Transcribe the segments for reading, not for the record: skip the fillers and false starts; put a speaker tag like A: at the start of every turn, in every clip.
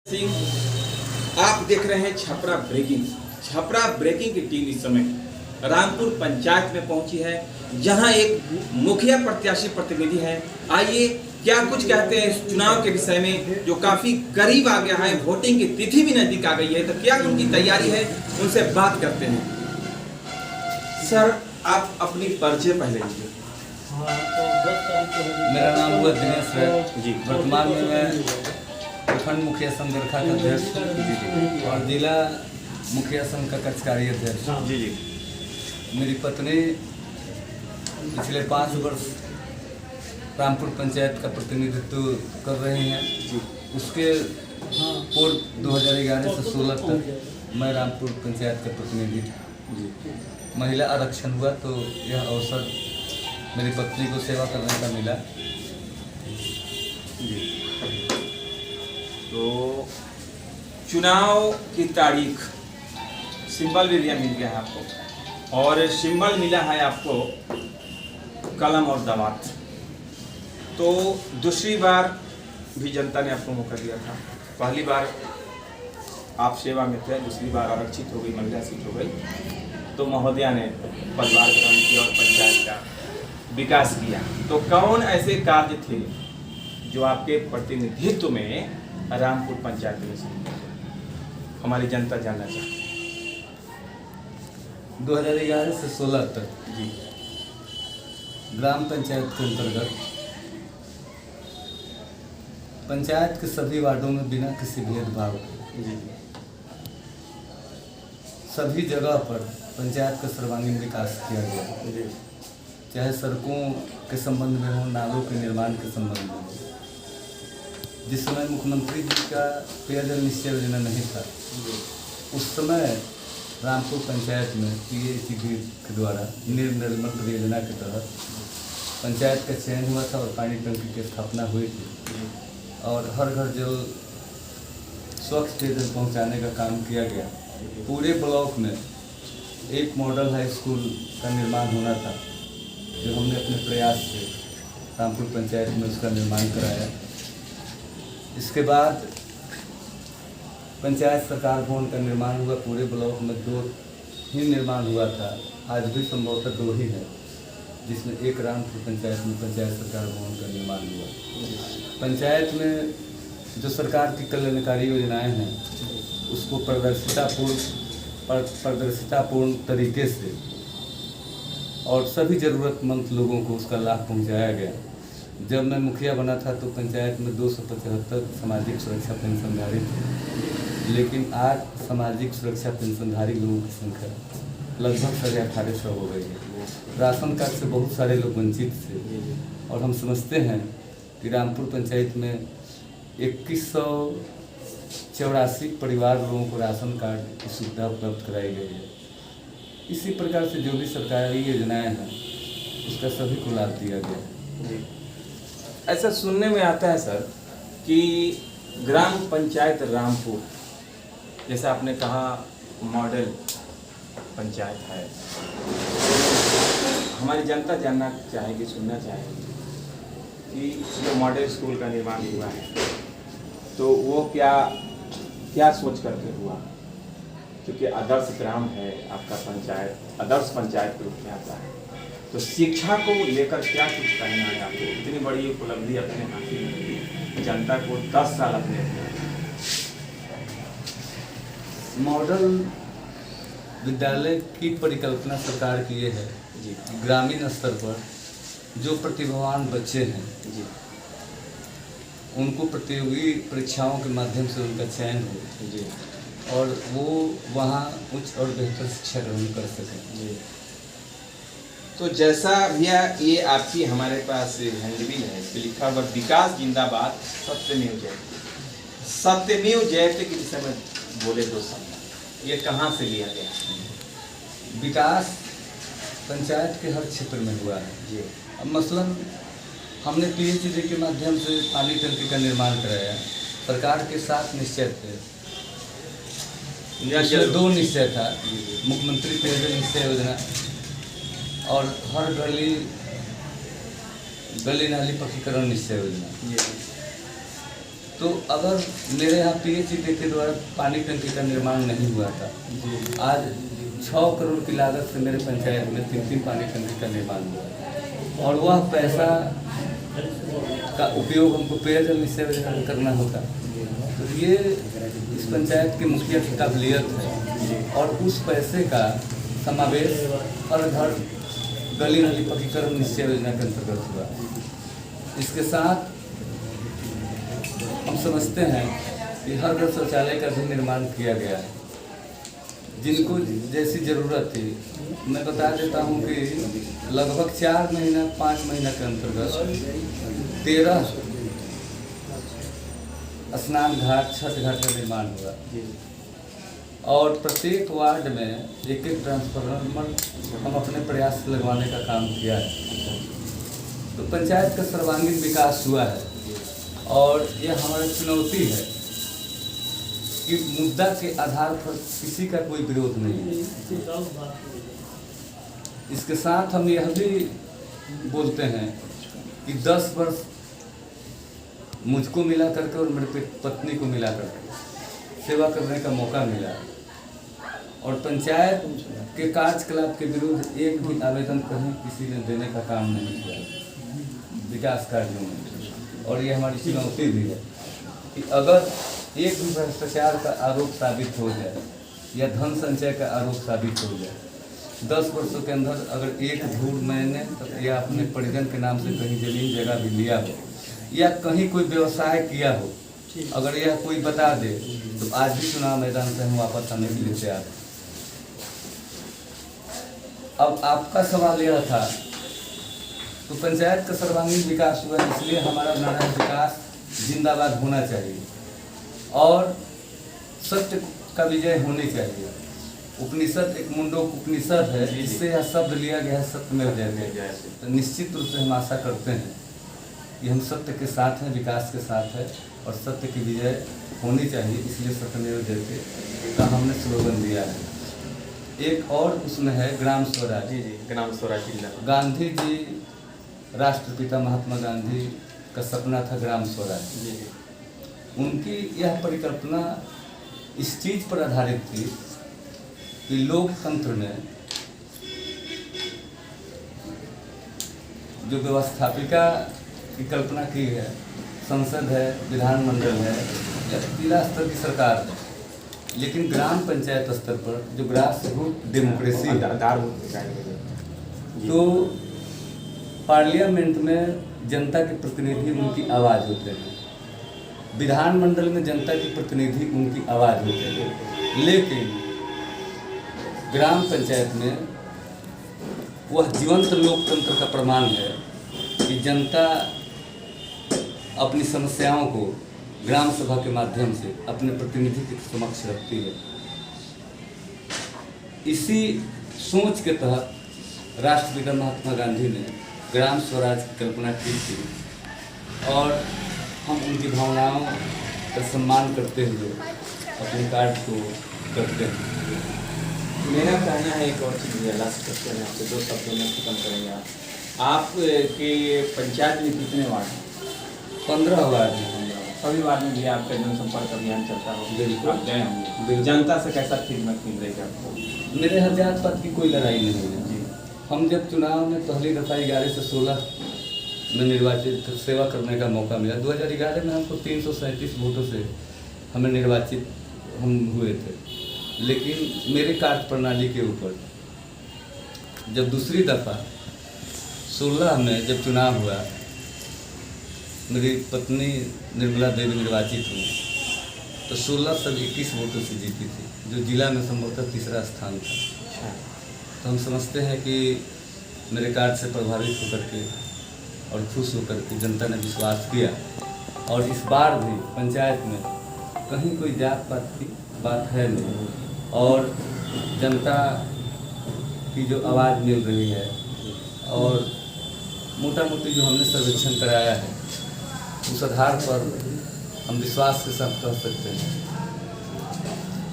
A: सिंह, आप देख रहे हैं छपरा ब्रेकिंग। छपरा ब्रेकिंग की टीम इस समय रामपुर पंचायत में पहुंची है, जहां एक मुखिया प्रत्याशी प्रतिनिधि है। आइए क्या कुछ कहते हैं इस चुनाव के विषय में, जो काफी करीब आ गया है, वोटिंग की तिथि भी नजदीक आ गई है, तो क्या उनकी तैयारी है, उनसे बात करते हैं। सर, आप अपनी परिचय पहले लीजिए।
B: मेरा नाम हुआ दिनेश है जी। वर्तमान में मैं प्रखंड मुखिया संघ गरखा का अध्यक्ष जी और जिला मुखिया संघ का कार्यकारी अध्यक्ष
A: जी।
B: मेरी पत्नी पिछले 5 वर्ष रामपुर पंचायत का प्रतिनिधित्व कर रहे हैं जी। उसके पूर्व 2011 से 16 तक मैं रामपुर पंचायत का प्रतिनिधि जी। महिला आरक्षण हुआ तो यह अवसर मेरी पत्नी को सेवा करने का मिला
A: जी। तो चुनाव की तारीख, सिंबल भी मिल गया है आपको, और सिंबल मिला है आपको कलम और दावत। तो दूसरी बार भी जनता ने आपको मौका दिया था। पहली बार आप सेवा में थे, दूसरी बार आरक्षित हो गई, महिला सीट हो गई, तो महोदया ने परिवार ग्रहण किया और पंचायत का विकास किया। तो कौन ऐसे कार्य थे जो आपके प्रतिनिधित्व में रामपुर पंचायत में से हमारी जनता जानना चाहती है।
B: 2011 से 16 तक
A: जी।
B: ग्राम पंचायत के अंतर्गत पंचायत के सभी वार्डों में बिना किसी भेदभाव
A: जी
B: सभी जगह पर पंचायत का सर्वांगीण विकास किया गया
A: जी।
B: चाहे सड़कों के संबंध में हो, नालों के निर्माण के संबंध में हो। जिस समय मुख्यमंत्री जी का पेयजल निश्चय योजना नहीं था, उस समय रामपुर पंचायत में पीएचईडी के द्वारा निर्मल परियोजना के तहत पंचायत का चयन हुआ था और पानी टंकी की स्थापना हुई थी और हर घर जल स्वच्छ पेयजल पहुंचाने का काम किया गया। पूरे ब्लॉक में एक मॉडल हाई स्कूल का निर्माण होना था, जो हमने अपने प्रयास से रामपुर पंचायत में उसका निर्माण कराया। इसके बाद पंचायत सरकार भवन का निर्माण हुआ। पूरे ब्लॉक में 2 ही निर्माण हुआ था, आज भी संभवतः 2 ही है, जिसमें एक रामपुर पंचायत में पंचायत सरकार भवन का निर्माण हुआ। पंचायत में जो सरकार की कल्याणकारी योजनाएं हैं, उसको पारदर्शितापूर्ण तरीके से और सभी ज़रूरतमंद लोगों को उसका लाभ पहुंचाया गया। जब मैं मुखिया बना था तो पंचायत में 275 सामाजिक सुरक्षा पेंशनधारी थे, लेकिन आज सामाजिक सुरक्षा पेंशनधारी लोगों की संख्या लगभग 1850 हो गई है। राशन कार्ड से बहुत सारे लोग वंचित थे और हम समझते हैं कि रामपुर पंचायत में 2184 परिवार लोगों को राशन कार्ड की सुविधा उपलब्ध कराई गई है। इसी प्रकार से जो भी सरकारी योजनाएं हैं, उसका सभी को लाभ दिया गया है।
A: ऐसा सुनने में आता है सर कि ग्राम पंचायत रामपुर, जैसा आपने कहा, मॉडल पंचायत है। हमारी जनता जानना चाहेगी, सुनना चाहेगी कि जो मॉडल स्कूल का निर्माण हुआ है, तो वो क्या सोच करके हुआ? क्योंकि आदर्श ग्राम है आपका पंचायत, आदर्श पंचायत के रूप में आता है, तो शिक्षा को लेकर क्या कुछ कहना है आपको? इतनी बड़ी उपलब्धि अपने हासिल की, जनता को 10 साल अपने
B: मॉडल विद्यालय की परिकल्पना सरकार की ये है
A: जी,
B: ग्रामीण स्तर पर जो प्रतिभावान बच्चे हैं
A: जी,
B: उनको प्रतियोगी परीक्षाओं के माध्यम से उनका चयन हो
A: जी,
B: और वो वहाँ उच्च और बेहतर शिक्षा ग्रहण कर सकें
A: जी। तो जैसा भैया ये आपकी हमारे पास हैंडबिल है, इस पर लिखा हुआ विकास जिंदाबाद सत्यमेव जयते। सत्यमेव जयते के विषय में बोले 2 शब्द, ये कहाँ से लिया गया?
B: विकास पंचायत के हर क्षेत्र में हुआ है
A: जी।
B: अब मसलन हमने पीएचईडी के माध्यम से पानी टंकी का निर्माण कराया। सरकार के 7 निश्चय थे, 2 निश्चय था, मुख्यमंत्री पेयजल निश्चय योजना और हर गली नाली पक्कीकरण निश्चय योजना। तो अगर मेरे यहाँ PHED के द्वारा पानी टंकी का निर्माण नहीं हुआ था, आज 6 करोड़ की लागत से मेरे पंचायत में 3 पानी टंकी का निर्माण हुआ और वह पैसा का उपयोग हमको पेयजल निश्चय योजना में करना होता। तो ये इस पंचायत के मुखिया की काबिलियत है और उस पैसे का समावेश हर घर गली नली पक्कीकरण निश्चय योजना के अंतर्गत हुआ। इसके साथ हम समझते हैं कि हर घर शौचालय का भी निर्माण किया गया है। जिनको जैसी ज़रूरत थी, मैं बता देता हूँ कि लगभग 4 महीना 5 महीना के अंतर्गत 13 स्नान घाट छठ घाट का निर्माण हुआ और प्रत्येक वार्ड में एक ट्रांसफार्मर हम अपने प्रयास से लगवाने का काम किया है। तो पंचायत का सर्वांगीण विकास हुआ है और यह हमारी चुनौती है कि मुद्दा के आधार पर किसी का कोई विरोध नहीं है। इसके साथ हम यह भी बोलते हैं कि 10 वर्ष मुझको मिला करके और मेरे पत्नी को मिला करके सेवा करने का मौका मिला और पंचायत के कार्यकलाप के विरुद्ध एक भी आवेदन कहीं किसी ने देने का काम नहीं किया विकास कार्यों में। और ये हमारी चुनौती भी है कि अगर एक भी भ्रष्टाचार का आरोप साबित हो जाए या धन संचय का आरोप साबित हो जाए, 10 वर्षों के अंदर अगर एक धूल मैंने या अपने परिजन के नाम से कहीं जमीन जगह भी लिया हो या कहीं कोई व्यवसाय किया हो, अगर यह कोई बता दे तो आज भी चुनाव मैदान से हम वापस आने के लिए तैयार हैं। अब आपका सवाल यह था, तो पंचायत का सर्वांगीण विकास हुआ, इसलिए हमारा नारा विकास जिंदाबाद होना चाहिए और सत्य का विजय होनी चाहिए। उपनिषद एक मुंडोक उपनिषद है, जिससे यह शब्द लिया गया है सत्यमेव जयते। तो निश्चित रूप से हम आशा करते हैं कि हम सत्य के साथ हैं, विकास के साथ है और सत्य की विजय होनी चाहिए, इसलिए सत्यमेव जयते का हमने स्लोगन दिया है। एक और उसमें है ग्राम स्वराज।
A: जी जी, ग्राम स्वराज जिंदाबाद।
B: गांधी जी, राष्ट्रपिता महात्मा गांधी का सपना था ग्राम स्वराज।
A: जी जी,
B: उनकी यह परिकल्पना इस चीज़ पर आधारित थी कि लोकतंत्र में जो व्यवस्थापिका की कल्पना की है, संसद है, विधानमंडल है या जिला स्तर की सरकार है, लेकिन ग्राम पंचायत स्तर पर जो ग्रास रूट डेमोक्रेसी है, तो पार्लियामेंट में जनता के प्रतिनिधि उनकी आवाज़ होते हैं, विधानमंडल में जनता के प्रतिनिधि उनकी आवाज़ होते हैं, लेकिन ग्राम पंचायत में वह जीवंत लोकतंत्र का प्रमाण है कि जनता अपनी समस्याओं को ग्राम सभा के माध्यम से अपने प्रतिनिधि के समक्ष रखती है। इसी सोच के तहत राष्ट्रपिता महात्मा गांधी ने ग्राम स्वराज की कल्पना की थी और हम उनकी भावनाओं का सम्मान करते हुए अपने कार्य को करते हैं।
A: मेरा कहना है एक और चीज़ है, लास्ट क्वेश्चन है आपसे, 2 शब्दों में खत्म करेंगे आप के पंचायत में कितने वार्ड हैं?
B: 15 वार्ड हैं।
A: सभी वार्ड में भी आपका जनसंपर्क अभियान चलता होगा,
B: बिल्कुल।
A: आप गए होंगे, जनता से कैसा खिदमत मिल रही है आपको?
B: मेरे यहाँ जात पात की कोई लड़ाई नहीं है जी। हम जब चुनाव में पहली दफ़ा 11 से 16 में निर्वाचित सेवा करने का मौका मिला, 2011 में हमको 337 वोटों से हमें निर्वाचित हम हुए थे, लेकिन मेरे कार्य प्रणाली के ऊपर जब दूसरी दफ़ा 16 में जब चुनाव हुआ, मेरी पत्नी निर्मला देवी निर्वाचित हुई तो 16 सब 21 वोटों से जीती थी, जो जिला में संभवतः तीसरा स्थान था। तो हम समझते हैं कि मेरे कार्य से प्रभावित होकर के और खुश होकर के जनता ने विश्वास किया और इस बार भी पंचायत में कहीं कोई जात पात की बात है नहीं और जनता की जो आवाज़ मिल रही है और मोटा मोटी जो हमने सर्वेक्षण कराया है, उस आधार पर हम विश्वास के साथ कह सकते हैं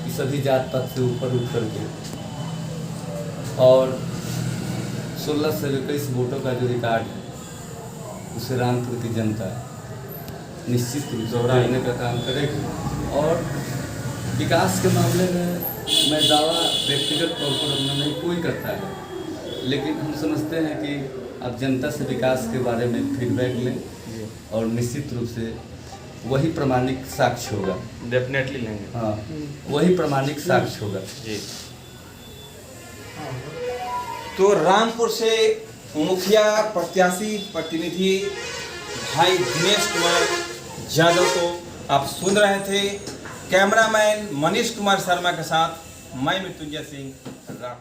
B: कि सभी जात पात से ऊपर उठ करके और 16 से 21 वोटों का जो रिकॉर्ड है, उसे रामपुर की जनता निश्चित रूप से दोहराने का काम करेगी। और विकास के मामले में मैं दावा व्यक्तिगत तौर पर अपना नहीं कोई करता है, लेकिन हम समझते हैं कि अब जनता से विकास के बारे में फीडबैक लें और निश्चित रूप से वही प्रमाणिक साक्ष्य होगा।
A: डेफिनेटली लेंगे।
B: हाँ, वही प्रमाणिक साक्ष्य होगा
A: जी। तो रामपुर से मुखिया प्रत्याशी प्रतिनिधि भाई दिनेश कुमार यादव को आप सुन रहे थे। कैमरामैन मनीष कुमार शर्मा के साथ मैं मृत्युंजय सिंह राम।